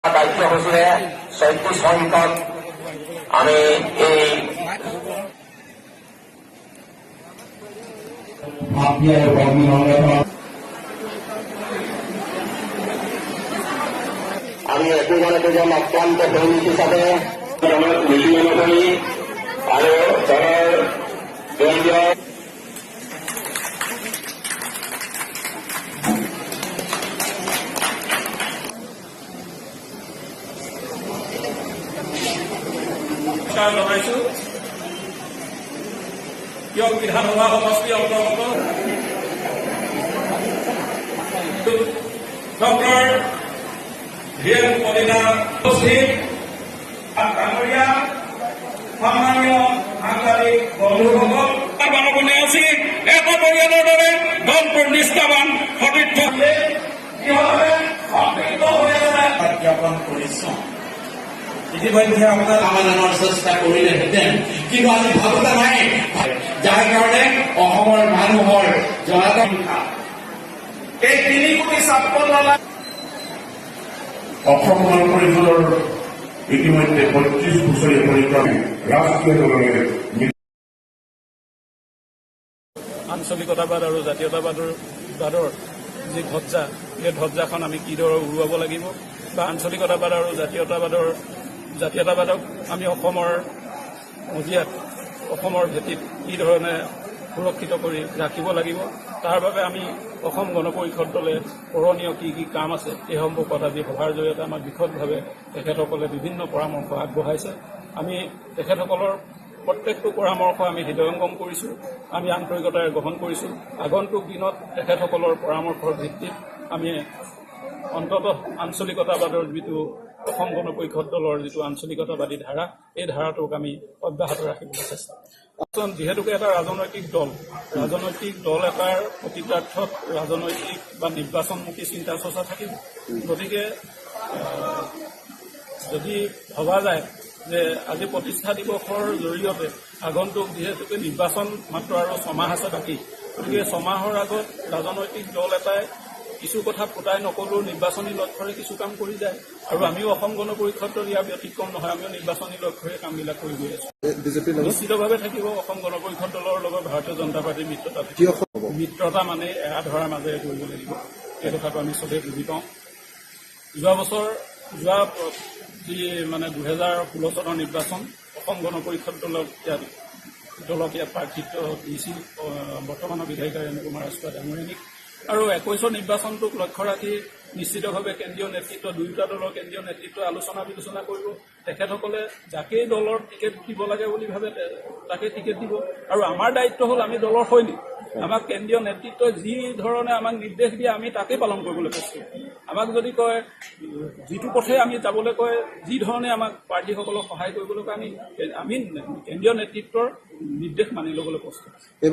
কাৰ্যসূচীৰে ৩৬ সংখ্যক আমি এই আমি একজন অত্যন্ত সৈনিক হিচাপে নীতি অনুসৰি আৰু দলৰ কেন্দ্ৰীয় জনাইছো কিয় বিধানসভা সমষ্টি অন্তৰ্গত ডক্টৰ ধীৰেন কলিতা উপস্থিত ডাঙৰীয়া সন্মানীয় সাংবাদিক বন্ধুসকল বানবনে আছে এটা পৰিয়ালৰ দৰে দলটোৰ নিষ্ঠাবান সতীৰ্থ জ্ঞাপন কৰিছো ইতিমধ্যে আপোনাৰ সমাধানৰ চেষ্টা কৰিলেহেঁতেন কিন্তু আজি ভাবুতা নাই যাৰ কাৰণে অসমৰ মানুহৰ জনসংখ্যা এই ৩,৫৬,০০,০০০ অসম গণ পৰিষদৰ ইতিমধ্যে ৩৫ বছৰীয়া পৰিক্ৰমে ৰাষ্ট্ৰীয় দলেৰে আঞ্চলিকতাবাদ আৰু জাতীয়তাবাদৰ যি ধ্বজা এই ধ্বজাখন আমি কিদৰে উৰুৱাব লাগিব বা আঞ্চলিকতাবাদ আৰু জাতীয়তাবাদক আমি অসমৰ মজিয়াত অসমৰ ভেটিত কি ধৰণে সুৰক্ষিত কৰি ৰাখিব লাগিব তাৰ বাবে আমি অসম গণ পৰিষদ দলে কৰণীয় কি কি কাম আছে এই সম্পৰ্কত আজি সভাৰ জৰিয়তে আমাক বিশদভাৱে তেখেতসকলে বিভিন্ন পৰামৰ্শ আগবঢ়াইছে আমি তেখেতসকলৰ প্ৰত্যেকটো পৰামৰ্শ আমি হৃদয়ংগম কৰিছোঁ আমি আন্তৰিকতাৰে গ্ৰহণ কৰিছোঁ আগন্তুক দিনত তেখেতসকলৰ পৰামৰ্শৰ ভিত্তিত আমি অন্ততঃ আঞ্চলিকতাবাদৰ যিটো অসম গণ পৰিষদ দলৰ যিটো আঞ্চলিকতাবাদী ধাৰা এই ধাৰাটোক আমি অব্যাহত ৰাখিবলৈ চেষ্টা কৰিম যিহেতুকে এটা ৰাজনৈতিক দল এটাৰ প্ৰতিদ্বাৰ্থত ৰাজনৈতিক বা নিৰ্বাচনমুখী চিন্তা চৰ্চা থাকিব গতিকে যদি ভবা যায় যে আজি প্ৰতিষ্ঠা দিৱসৰ জৰিয়তে আগন্তুক যিহেতুকে নিৰ্বাচন মাত্ৰ আৰু 6 মাহ আছে বাকী গতিকে 6 মাহৰ আগত ৰাজনৈতিক দল এটাই কিছু কথা ফুটাই নকলেও নিৰ্বাচনী লক্ষ্যৰে কিছু কাম কৰি যায় আৰু আমিও অসম গণ পৰিষদৰ ইয়াৰ ব্যতিক্ৰম নহয় আমিও নিৰ্বাচনী লক্ষ্যৰে কামবিলাক কৰি গৈ আছো নিশ্চিতভাৱে থাকিব অসম গণ পৰিষদ দলৰ লগত ভাৰতীয় জনতা পাৰ্টীৰ মিত্ৰতা মানে এৰা ধৰাৰ মাজেৰে কৰিব লাগিব এই কথাটো আমি চবেই বুজি পাওঁ যোৱা যি মানে 2016 চনৰ নিৰ্বাচন অসম গণ পৰিষদ দলক ইয়াত প্ৰাৰ্থিত্ব দিছিল বৰ্তমানৰ বিধায়িকা ৰেণু কুমাৰ ৰাজখোৱা ডাঙৰীয়ানীক আৰু 21 নিৰ্বাচনটোক লক্ষ্য ৰাখি নিশ্চিতভাৱে কেন্দ্ৰীয় নেতৃত্ব দুয়োটা দলৰ কেন্দ্ৰীয় নেতৃত্বই আলোচনা বিলোচনা কৰিব তেখেতসকলে যাকেই দলৰ টিকেট দিব লাগে বুলি ভাবে তাকে টিকেট দিব আৰু আমাৰ দায়িত্ব হ'ল আমি দলৰ সৈনিক আমাক কেন্দ্ৰীয় নেতৃত্বই যি ধৰণে আমাক নিৰ্দেশ দিয়ে আমি তাকেই পালন কৰিবলৈ প্ৰস্তুত আমাক যদি কয় যিটো পথে আমি যাবলৈ কয় যি ধৰণে আমাক প্ৰাৰ্থীসকলক সহায় কৰিবলৈ কয় আমি কেন্দ্ৰীয় নেতৃত্বৰ নিৰ্দেশ মানি ল'বলৈ প্ৰস্তুত